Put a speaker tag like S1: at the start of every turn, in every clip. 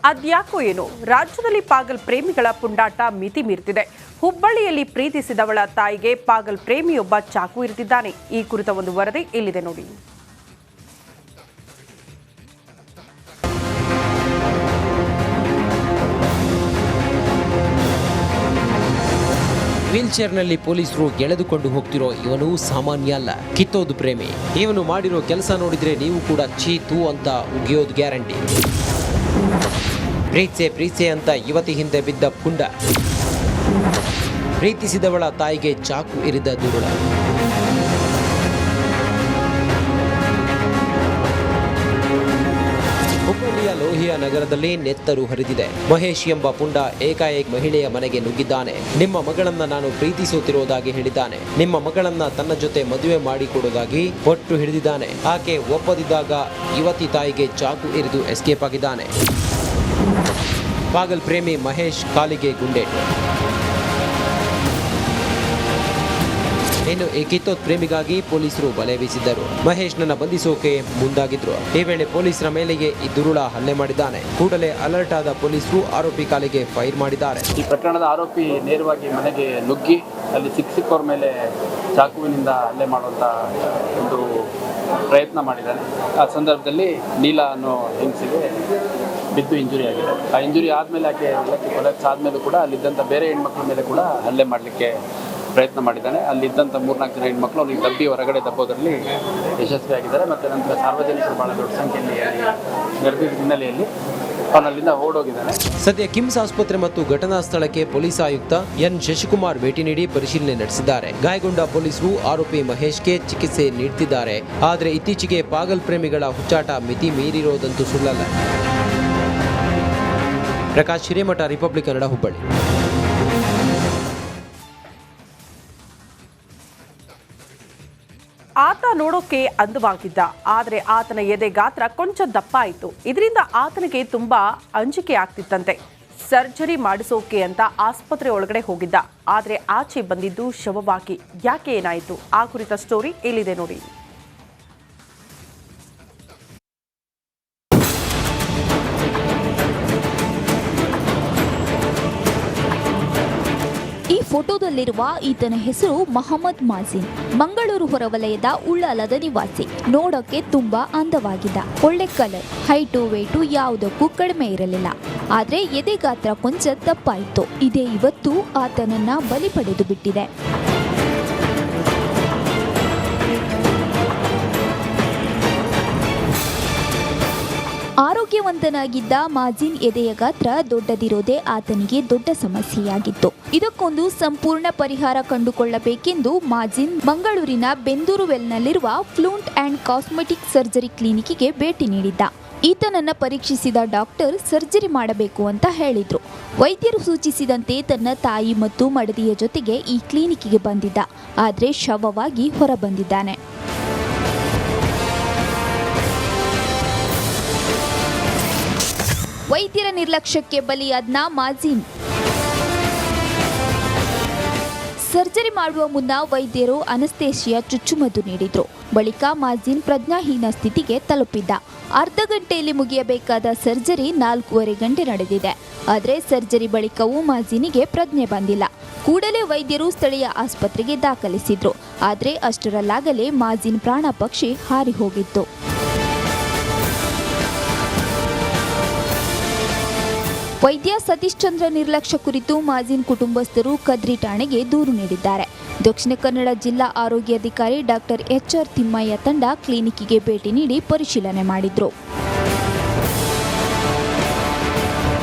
S1: ಅದ್ಯಾಕೋ ಏನು ರಾಜ್ಯದಲ್ಲಿ ಪಾಗಲ್ ಪ್ರೇಮಿಗಳ ಪುಂಡಾಟ ಮಿತಿ ಮೀರ್ತಿದೆ. ಹುಬ್ಬಳ್ಳಿಯಲ್ಲಿ ಪ್ರೀತಿಸಿದವಳ ತಾಯಿಗೆ ಪಾಗಲ್ ಪ್ರೇಮಿಯೊಬ್ಬ ಚಾಕು ಇರಿದಿದ್ದಾನೆ. ಈ ಕುರಿತ ಒಂದು ವರದಿ ಇಲ್ಲಿದೆ ನೋಡಿ.
S2: ವೀಲ್ಚೇರ್ನಲ್ಲಿ ಪೊಲೀಸರು ಎಳೆದುಕೊಂಡು ಹೋಗ್ತಿರೋ ಇವನು ಸಾಮಾನ್ಯ ಅಲ್ಲ, ಕಿತ್ತೋದು ಪ್ರೇಮಿ. ಇವನು ಮಾಡಿರೋ ಕೆಲಸ ನೋಡಿದ್ರೆ ನೀವು ಕೂಡ ಚೀತು ಅಂತ ಉಗಿಯೋದು ಗ್ಯಾರಂಟಿ. ಪ್ರೀತ್ಸೆ ಅಂತ ಯುವತಿ ಹಿಂದೆ ಬಿದ್ದ ಪುಂಡ, ಪ್ರೀತಿಸಿದವಳ ತಾಯಿಗೆ ಚಾಕು ಇರಿದ ದುರುಳ. ಹುಬ್ಬಳ್ಳಿಯ ಲೋಹಿಯಾ ನಗರದಲ್ಲಿ ನೆತ್ತರು ಹರಿದಿದೆ. ಮಹೇಶ್ ಎಂಬ ಪುಂಡ ಏಕಾಏಕಿ ಮಹಿಳೆಯ ಮನೆಗೆ ನುಗ್ಗಿದ್ದಾನೆ. ನಿಮ್ಮ ಮಗಳನ್ನ ನಾನು ಪ್ರೀತಿಸುತ್ತಿರುವುದಾಗಿ ಹೇಳಿದ್ದಾನೆ. ನಿಮ್ಮ ಮಗಳನ್ನ ತನ್ನ ಜೊತೆ ಮದುವೆ ಮಾಡಿಕೊಡುವುದಾಗಿ ಒಟ್ಟು ಹಿಡಿದಿದ್ದಾನೆ. ಆಕೆ ಒಪ್ಪದಿದ್ದಾಗ ಯುವತಿ ತಾಯಿಗೆ ಚಾಕು ಇರಿದು ಎಸ್ಕೇಪ್ ಆಗಿದ್ದಾನೆ. ಪಾಗಲ್ ಪ್ರೇಮಿ ಮಹೇಶ್ ಕಾಲಿಗೆ ಗುಂಡೇಟು. ಇನ್ನು ಈ ಕಿತ್ತೋದ್ ಪ್ರೇಮಿಗಾಗಿ ಪೊಲೀಸರು ಬಲೆ ಬೀಸಿದ್ದರು. ಮಹೇಶ್ನನ್ನ ಬಂಧಿಸೋಕೆ ಮುಂದಾಗಿದ್ರು. ಈ ವೇಳೆ ಪೊಲೀಸರ ಮೇಲೆಗೆ ಈ ದುರುಳ ಹಲ್ಲೆ ಮಾಡಿದ್ದಾನೆ. ಕೂಡಲೇ ಅಲರ್ಟ್ ಆದ ಪೊಲೀಸರು ಆರೋಪಿ ಕಾಲಿಗೆ ಫೈರ್ ಮಾಡಿದ್ದಾರೆ.
S3: ಈ ಪ್ರಕರಣದ ಆರೋಪಿ ನೇರವಾಗಿ ಮನೆಗೆ ನುಗ್ಗಿ ಅಲ್ಲಿ ಸಿಕ್ಕವರ ಮೇಲೆ ಚಾಕುವಿನಿಂದ ಹಲ್ಲೆ ಮಾಡುವಂತ ಒಂದು ಪ್ರಯತ್ನ ಮಾಡಿದ್ದಾನೆ. ಆ ಸಂದರ್ಭದಲ್ಲಿ ನೀಲಾ ಅನ್ನೋ ಹೆಂಗಸಿಗೆ ಬಿದ್ದು ಇಂಜುರಿ ಆಗಿದೆ. ಆ ಇಂಜುರಿ ಆದಮೇಲೆ ಆಕೆ ಕೊಲೆಕ್ಸ್ ಆದಮೇಲೂ ಕೂಡ ಅಲ್ಲಿದ್ದಂಥ ಬೇರೆ ಹೆಣ್ಮಕ್ಳ ಮೇಲೆ ಕೂಡ ಹಲ್ಲೆ ಮಾಡಲಿಕ್ಕೆ ಪ್ರಯತ್ನ ಮಾಡಿದ್ದಾನೆ. ಅಲ್ಲಿದ್ದಂಥ 3-4 ಜನ ಹೆಣ್ಮಕ್ಳು ಅವ್ರಿಗೆ ದಬ್ಬಿ ಹೊರಗಡೆ ದಬ್ಬೋದ್ರಲ್ಲಿ ಯಶಸ್ವಿಯಾಗಿದ್ದಾರೆ. ಮತ್ತು ನಂತರ ಸಾರ್ವಜನಿಕರು ಬಹಳ ದೊಡ್ಡ ಸಂಖ್ಯೆಯಲ್ಲಿ ನಡೆದಿದ್ದ ಹಿನ್ನೆಲೆಯಲ್ಲಿ ಅವನಲ್ಲಿಂದ ಓಡೋಗಿದ್ದಾನೆ.
S2: ಸದ್ಯ ಕಿಮ್ಸ್ ಆಸ್ಪತ್ರೆ ಮತ್ತು ಘಟನಾ ಸ್ಥಳಕ್ಕೆ ಪೊಲೀಸ್ ಆಯುಕ್ತ ಎನ್ ಶಶಿಕುಮಾರ್ ಭೇಟಿ ನೀಡಿ ಪರಿಶೀಲನೆ ನಡೆಸಿದ್ದಾರೆ. ಗಾಯಗೊಂಡ ಪೊಲೀಸರು ಆರೋಪಿ ಮಹೇಶ್ಗೆ ಚಿಕಿತ್ಸೆ ನೀಡುತ್ತಿದ್ದಾರೆ. ಆದರೆ ಇತ್ತೀಚೆಗೆ ಪಾಗಲ್ ಪ್ರೇಮಿಗಳ ಹುಚ್ಚಾಟ ಮಿತಿ ಮೀರಿರೋದಂತೂ ಸುಳ್ಳಲ್ಲ. ಪ್ರಕಾಶ್ ಹಿರೇಮಠ, ರಿಪಬ್ಲಿಕ್ ಕನ್ನಡ, ಹುಬ್ಬಳ್ಳಿ.
S1: ಆತ ನೋಡೋಕೆ ಅಂದವಾಗಿದ್ದ, ಆದರೆ ಆತನ ಎದೆ ಗಾತ್ರ ಕೊಂಚ ದಪ್ಪ ಆಯಿತು. ಇದರಿಂದ ಆತನಿಗೆ ತುಂಬಾ ಅಂಜಿಕೆ ಆಗ್ತಿತ್ತಂತೆ. ಸರ್ಜರಿ ಮಾಡಿಸೋಕೆ ಅಂತ ಆಸ್ಪತ್ರೆ ಒಳಗಡೆ ಹೋಗಿದ್ದ, ಆದರೆ ಆಚೆ ಬಂದಿದ್ದು ಶವವಾಗಿ. ಯಾಕೆ ಏನಾಯಿತು ಆ ಕುರಿತ ಸ್ಟೋರಿ ಇಲ್ಲಿದೆ ನೋಡಿ.
S4: ಈ ಫೋಟೋದಲ್ಲಿರುವ ಈತನ ಹೆಸರು ಮೊಹಮ್ಮದ್ ಮಾಜಿನ್. ಮಂಗಳೂರು ಹೊರವಲಯದ ಉಳ್ಳಾಲದ ನಿವಾಸಿ. ನೋಡೋಕೆ ತುಂಬಾ ಅಂದವಾಗಿದ್ದ. ಒಳ್ಳೆ ಕಲರ್, ಹೈಟು ವೇಟು ಯಾವುದಕ್ಕೂ ಕಡಿಮೆ ಇರಲಿಲ್ಲ. ಆದ್ರೆ ಎದೆ ಗಾತ್ರ ಕೊಂಚ ದಪ್ಪಾಯಿತು. ಇದೇ ಇವತ್ತು ಆತನನ್ನ ಬಲಿ ಪಡೆದು ಬಿಟ್ಟಿದೆ. ಆರೋಗ್ಯವಂತನಾಗಿದ್ದ ಮಾಜಿನ್ ಎದೆಯ ಗಾತ್ರ ದೊಡ್ಡದಿರೋದೇ ಆತನಿಗೆ ದೊಡ್ಡ ಸಮಸ್ಯೆಯಾಗಿತ್ತು. ಇದಕ್ಕೊಂದು ಸಂಪೂರ್ಣ ಪರಿಹಾರ ಕಂಡುಕೊಳ್ಳಬೇಕೆಂದು ಮಾಜಿನ್ ಮಂಗಳೂರಿನ ಬೆಂದೂರುವೆಲ್ನಲ್ಲಿರುವ ಫ್ಲೂಂಟ್ ಅಂಡ್ ಕಾಸ್ಮೆಟಿಕ್ ಸರ್ಜರಿ ಕ್ಲಿನಿಕ್ಗೆ ಭೇಟಿ ನೀಡಿದ್ದ. ಈತನನ್ನ ಪರೀಕ್ಷಿಸಿದ ಡಾಕ್ಟರ್ ಸರ್ಜರಿ ಮಾಡಬೇಕು ಅಂತ ಹೇಳಿದ್ರು. ವೈದ್ಯರು ಸೂಚಿಸಿದಂತೆ ತನ್ನ ತಾಯಿ ಮತ್ತು ಮಡದಿಯ ಜೊತೆಗೆ ಈ ಕ್ಲಿನಿಕ್ಗೆ ಬಂದಿದ್ದ, ಆದ್ರೆ ಶವವಾಗಿ ಹೊರಬಂದಿದ್ದಾನೆ. ವೈದ್ಯರ ನಿರ್ಲಕ್ಷ್ಯಕ್ಕೆ ಬಲಿಯಾದ ಮಾಜಿನ್. ಸರ್ಜರಿ ಮಾಡುವ ಮುನ್ನ ವೈದ್ಯರು ಅನಸ್ತೇಶಿಯಾ ಚುಚ್ಚುಮದ್ದು ನೀಡಿದ್ರು. ಬಳಿಕ ಮಾಜಿನ್ ಪ್ರಜ್ಞಾಹೀನ ಸ್ಥಿತಿಗೆ ತಲುಪಿದ್ದ. ಅರ್ಧ ಗಂಟೆಯಲ್ಲಿ ಮುಗಿಯಬೇಕಾದ ಸರ್ಜರಿ 4.5 ಗಂಟೆ ನಡೆದಿದೆ. ಆದರೆ ಸರ್ಜರಿ ಬಳಿಕವೂ ಮಾಜಿನಿಗೆ ಪ್ರಜ್ಞೆ ಬಂದಿಲ್ಲ. ಕೂಡಲೇ ವೈದ್ಯರು ಸ್ಥಳೀಯ ಆಸ್ಪತ್ರೆಗೆ ದಾಖಲಿಸಿದ್ರು. ಆದರೆ ಅಷ್ಟರಲ್ಲಾಗಲೇ ಮಾಜಿನ್ ಪ್ರಾಣ ಪಕ್ಷಿ ಹಾರಿ ಹೋಗಿತ್ತು. ವೈದ್ಯ ಸತೀಶ್ ಚಂದ್ರ ನಿರ್ಲಕ್ಷ್ಯ ಕುರಿತು ಮಾಜಿನ್ ಕುಟುಂಬಸ್ಥರು ಕದ್ರಿ ಠಾಣೆಗೆ ದೂರು ನೀಡಿದ್ದಾರೆ. ದಕ್ಷಿಣ ಕನ್ನಡ ಜಿಲ್ಲಾ ಆರೋಗ್ಯಾಧಿಕಾರಿ ಡಾಕ್ಟರ್ HR ತಿಮ್ಮಯ್ಯ ತಂಡ ಕ್ಲಿನಿಕ್ಗೆ ಭೇಟಿ ನೀಡಿ ಪರಿಶೀಲನೆ ಮಾಡಿದ್ರು.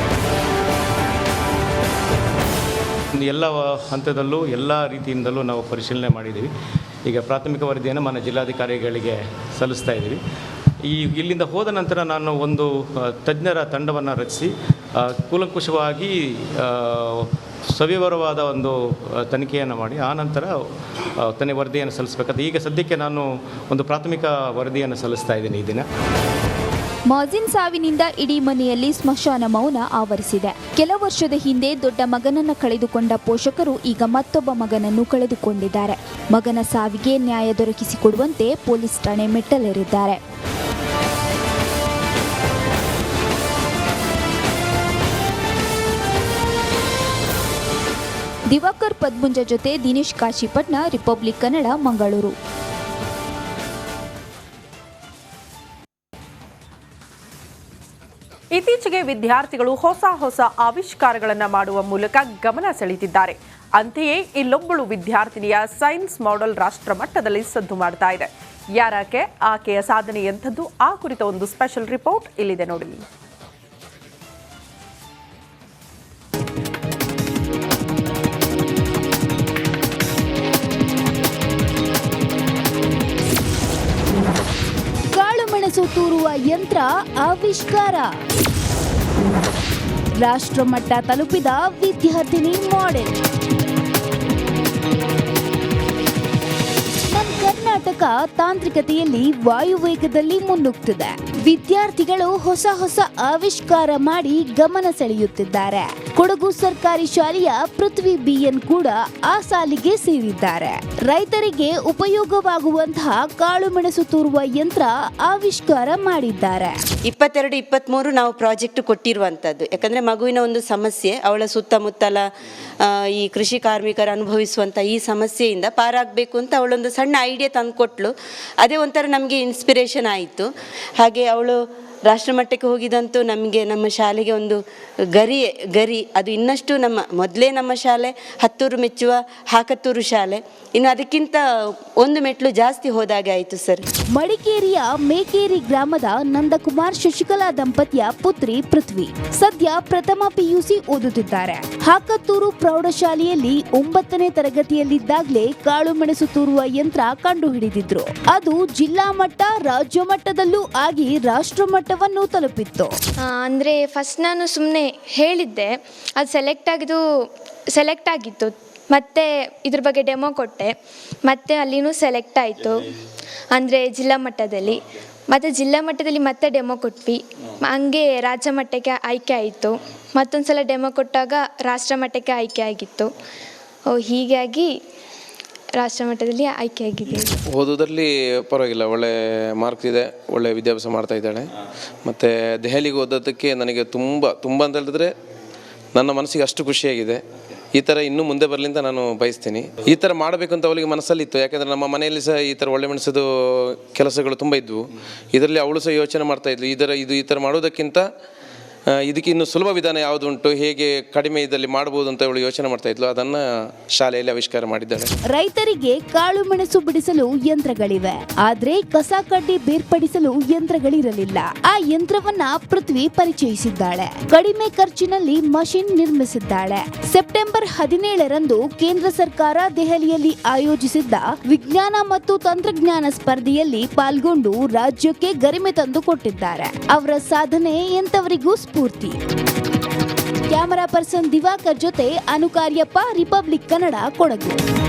S5: ಎಲ್ಲ ಹಂತದಲ್ಲೂ ಎಲ್ಲ ರೀತಿಯಿಂದಲೂ ನಾವು ಪರಿಶೀಲನೆ ಮಾಡಿದ್ದೀವಿ. ಈಗ ಪ್ರಾಥಮಿಕ ವರದಿಯನ್ನು ಮಾನ್ಯ ಜಿಲ್ಲಾಧಿಕಾರಿಗಳಿಗೆ ಸಲ್ಲಿಸ್ತಾ ಇದ್ದೀವಿ. ಇಲ್ಲಿಂದ ಹೋದ ನಂತರ ನಾನು ಒಂದು ತಜ್ಞರ ತಂಡವನ್ನು ರಚಿಸಿ ಕೂಲಂಕುಷವಾಗಿ ಸವಿವರವಾದ ಒಂದು ತನಿಖೆಯನ್ನು ಮಾಡಿ ಆ ನಂತರ ವರದಿಯನ್ನು ಸಲ್ಲಿಸಬೇಕಾದ. ಈಗ ಸದ್ಯಕ್ಕೆ ನಾನು ಒಂದು ಪ್ರಾಥಮಿಕ ವರದಿಯನ್ನು ಸಲ್ಲಿಸ್ತಾ ಇದ್ದೀನಿ ಈ ದಿನ.
S4: ಮಾಜಿನ್ ಸಾವಿನಿಂದ ಇಡೀ ಮನೆಯಲ್ಲಿ ಸ್ಮಶಾನ ಮೌನ ಆವರಿಸಿದೆ. ಕೆಲ ವರ್ಷದ ಹಿಂದೆ ದೊಡ್ಡ ಮಗನನ್ನು ಕಳೆದುಕೊಂಡ ಪೋಷಕರು ಈಗ ಮತ್ತೊಬ್ಬ ಮಗನನ್ನು ಕಳೆದುಕೊಂಡಿದ್ದಾರೆ. ಮಗನ ಸಾವಿಗೆ ನ್ಯಾಯ ದೊರಕಿಸಿಕೊಡುವಂತೆ ಪೊಲೀಸ್ ಠಾಣೆ ಮೆಟ್ಟಲೇರಿದ್ದಾರೆ. ದಿವಾಕರ್ ಪದ್ಮುಂಜ ಜೊತೆ ದಿನೇಶ್ ಕಾಶಿಪಟ್ನ, ರಿಪಬ್ಲಿಕ್ ಕನ್ನಡ, ಮಂಗಳೂರು.
S1: ಇತ್ತೀಚೆಗೆ ವಿದ್ಯಾರ್ಥಿಗಳು ಹೊಸ ಆವಿಷ್ಕಾರಗಳನ್ನು ಮಾಡುವ ಮೂಲಕ ಗಮನ ಸೆಳೆದಿದ್ದಾರೆ. ಅಂತೆಯೇ ಇಲ್ಲೊಬ್ಬಳು ವಿದ್ಯಾರ್ಥಿನಿಯ ಸೈನ್ಸ್ ಮಾಡೆಲ್ ರಾಷ್ಟ್ರ ಮಟ್ಟದಲ್ಲಿ ಸದ್ದು ಮಾಡ್ತಾ ಇದೆ. ಯಾರಕ್ಕೆ, ಆಕೆಯ ಸಾಧನೆ ಎಂಥದ್ದು, ಆ ಕುರಿತ ಒಂದು ಸ್ಪೆಷಲ್ ರಿಪೋರ್ಟ್ ಇಲ್ಲಿದೆ ನೋಡಿ.
S4: ಕಾಳುಮೆಣಸು ತೂರುವ ಯಂತ್ರ ಆವಿಷ್ಕಾರ. ರಾಷ್ಟ್ರಮಟ್ಟ ತಲುಪಿದ ವಿದ್ಯಾರ್ಥಿನಿ ಮಾಡೆಲ್. ನಮ್ಮ ಕರ್ನಾಟಕ ತಾಂತ್ರಿಕತೆಯಲ್ಲಿ ವಾಯುವೇಗದಲ್ಲಿ ಮುನ್ನುಗ್ತಿದೆ. ವಿದ್ಯಾರ್ಥಿಗಳು ಹೊಸ ಆವಿಷ್ಕಾರ ಮಾಡಿ ಗಮನ ಸೆಳೆಯುತ್ತಿದ್ದಾರೆ. ಕೊಡಗು ಸರ್ಕಾರಿ ಶಾಲೆಯ ಪೃಥ್ವಿ ಬಿಎನ್ ಕೂಡ ಆ ಸಾಲಿಗೆ ಸೇರಿದ್ದಾರೆ. ರೈತರಿಗೆ ಉಪಯೋಗವಾಗುವಂತಹ ಕಾಳುಮೆಣಸು ತೂರುವ ಯಂತ್ರ ಆವಿಷ್ಕಾರ ಮಾಡಿದ್ದಾರೆ.
S6: 22-23 ನಾವು ಪ್ರಾಜೆಕ್ಟ್ ಕೊಟ್ಟಿರುವಂಥದ್ದು. ಯಾಕಂದರೆ ಮಗುವಿನ ಒಂದು ಸಮಸ್ಯೆ, ಅವಳ ಸುತ್ತಮುತ್ತಲ ಈ ಕೃಷಿ ಕಾರ್ಮಿಕರು ಅನುಭವಿಸುವಂಥ ಈ ಸಮಸ್ಯೆಯಿಂದ ಪಾರಾಗಬೇಕು ಅಂತ ಅವಳೊಂದು ಸಣ್ಣ ಐಡಿಯಾ ತಂದುಕೊಟ್ಲು. ಅದೇ ಒಂಥರ ನಮಗೆ ಇನ್ಸ್ಪಿರೇಷನ್ ಆಯಿತು. ಹಾಗೆ ಅವಳು ರಾಷ್ಟ್ರಮಟ್ಟಕ್ಕೆ ಹೋಗಿದಂತೂ ನಮಗೆ, ನಮ್ಮ ಶಾಲೆಗೆ ಒಂದು ಗರಿ ಅದು ಇನ್ನಷ್ಟು ಮೊದಲೇ ನಮ್ಮ ಶಾಲೆ ಹತ್ತೂರು ಮೆಚ್ಚುವ ಹಾಕತ್ತೂರು ಶಾಲೆ, ಇನ್ನು ಅದಕ್ಕಿಂತ ಒಂದು ಮೆಟ್ಲು ಜಾಸ್ತಿ ಹೋದಾಗೆ ಆಯಿತು ಸರ್.
S4: ಮಡಿಕೇರಿಯ ಮೇಕೇರಿ ಗ್ರಾಮದ ನಂದಕುಮಾರ್ ಶಶಿಕಲಾ ದಂಪತಿಯ ಪುತ್ರಿ ಪೃಥ್ವಿ ಸದ್ಯ ಪ್ರಥಮ PUC ಓದುತ್ತಿದ್ದಾರೆ. ಹಾಕತ್ತೂರು ಪ್ರೌಢಶಾಲೆಯಲ್ಲಿ 9ನೇ ತರಗತಿಯಲ್ಲಿದ್ದಾಗಲೇ ಕಾಳುಮೆಣಸು ತೂರುವ ಯಂತ್ರ ಕಂಡುಹಿಡಿದಿದ್ರು. ಅದು ಜಿಲ್ಲಾ ಮಟ್ಟ, ರಾಜ್ಯ ಮಟ್ಟದಲ್ಲೂ ಆಗಿ ರಾಷ್ಟ್ರ ಮಟ್ಟವನ್ನು ತಲುಪಿತ್ತು.
S7: ಅಂದರೆ ಫಸ್ಟ್ ನಾನು ಸುಮ್ಮನೆ ಹೇಳಿದ್ದೆ, ಅದು ಸೆಲೆಕ್ಟ್ ಆಗಿತ್ತು. ಮತ್ತು ಇದ್ರ ಬಗ್ಗೆ ಡೆಮೋ ಕೊಟ್ಟೆ, ಮತ್ತು ಅಲ್ಲಿನೂ ಸೆಲೆಕ್ಟ್ ಆಯಿತು, ಅಂದರೆ ಜಿಲ್ಲಾ ಮಟ್ಟದಲ್ಲಿ. ಮತ್ತು ಜಿಲ್ಲಾ ಮಟ್ಟದಲ್ಲಿ ಮತ್ತೆ ಡೆಮೋ ಕೊಟ್ವಿ, ಹಂಗೆ ರಾಜ್ಯ ಮಟ್ಟಕ್ಕೆ ಆಯ್ಕೆ ಆಯಿತು. ಮತ್ತೊಂದು ಸಲ ಡೆಮೋ ಕೊಟ್ಟಾಗ ರಾಷ್ಟ್ರ ಮಟ್ಟಕ್ಕೆ ಆಯ್ಕೆ ಆಗಿತ್ತು. ಹೀಗಾಗಿ ರಾಷ್ಟ್ರ ಮಟ್ಟದಲ್ಲಿ ಆಯ್ಕೆ ಆಗಿದೆ.
S8: ಓದೋದ್ರಲ್ಲಿ ಪರವಾಗಿಲ್ಲ, ಒಳ್ಳೆ ಮಾರ್ಕ್ಸ್ ಇದೆ, ಒಳ್ಳೆ ವಿದ್ಯಾಭ್ಯಾಸ ಮಾಡ್ತಾ ಇದ್ದಾಳೆ. ಮತ್ತು ದೆಹಲಿಗೆ ಓದೋದಕ್ಕೆ ನನಗೆ ತುಂಬ ಅಂತ ಹೇಳಿದ್ರೆ ನನ್ನ ಮನಸ್ಸಿಗೆ ಅಷ್ಟು ಖುಷಿಯಾಗಿದೆ. ಈ ಥರ ಇನ್ನೂ ಮುಂದೆ ಬರಲಿ ಅಂತ ನಾನು ಬಯಸ್ತೀನಿ. ಈ ಥರ ಮಾಡಬೇಕು ಅಂತ ಅವಳಿಗೆ ಮನಸ್ಸಲ್ಲಿತ್ತು. ಯಾಕೆಂದರೆ ನಮ್ಮ ಮನೆಯಲ್ಲಿ ಸಹ ಈ ಥರ ಒಳ್ಳೆ ಮೆಣಸದು ಕೆಲಸಗಳು ತುಂಬ ಇದ್ವು. ಇದರಲ್ಲಿ ಅವಳು ಸಹ ಯೋಚನೆ ಮಾಡ್ತಾಯಿದ್ಲು, ಈ ಥರ ಮಾಡೋದಕ್ಕಿಂತ ಇದಕ್ಕೆ ಇನ್ನು ಸುಲಭ ವಿಧಾನ ಯಾವುದುಂಟು, ಹೇಗೆ ಕಡಿಮೆ ಇದರಲ್ಲಿ ಮಾಡಬಹುದು ಅಂತ ಅವಳು ಯೋಚನೆ ಮಾಡ್ತಾ ಇದ್ಲು. ಅದನ್ನು ಶಾಲೆಯಲ್ಲಿ ಆವಿಷ್ಕಾರ ಮಾಡಿದ್ದಾಳೆ.
S4: ರೈತರಿಗೆ ಕಾಳುಮೆಣಸು ಬಿಡಿಸಲು ಯಂತ್ರಗಳಿವೆ, ಆದ್ರೆ ಕಸ ಕಡ್ಡಿ ಬೇರ್ಪಡಿಸಲು ಯಂತ್ರಗಳಿರಲಿಲ್ಲ. ಆ ಯಂತ್ರವನ್ನ ಪೃಥ್ವಿ ಪರಿಚಯಿಸಿದ್ದಾಳೆ. ಕಡಿಮೆ ಖರ್ಚಿನಲ್ಲಿ ಮಷಿನ್ ನಿರ್ಮಿಸಿದ್ದಾಳೆ. ಸೆಪ್ಟೆಂಬರ್ 17ರಂದು ಕೇಂದ್ರ ಸರ್ಕಾರ ದೆಹಲಿಯಲ್ಲಿ ಆಯೋಜಿಸಿದ್ದ ವಿಜ್ಞಾನ ಮತ್ತು ತಂತ್ರಜ್ಞಾನ ಸ್ಪರ್ಧೆಯಲ್ಲಿ ಪಾಲ್ಗೊಂಡು ರಾಜ್ಯಕ್ಕೆ ಗರಿಮೆ ತಂದು ಕೊಟ್ಟಿದ್ದಾರೆ. ಅವರ ಸಾಧನೆ ಎಂತವರಿಗೂ ಸ್ಫೂರ್ತಿ. ಕ್ಯಾಮರಾ ಪರ್ಸನ್ ದಿವಾಕರ್ ಜೊತೆ ಅನುಕಾರ್ಯಪ್ಪ, ರಿಪಬ್ಲಿಕ್ ಕನ್ನಡ, ಕೊಡಗು.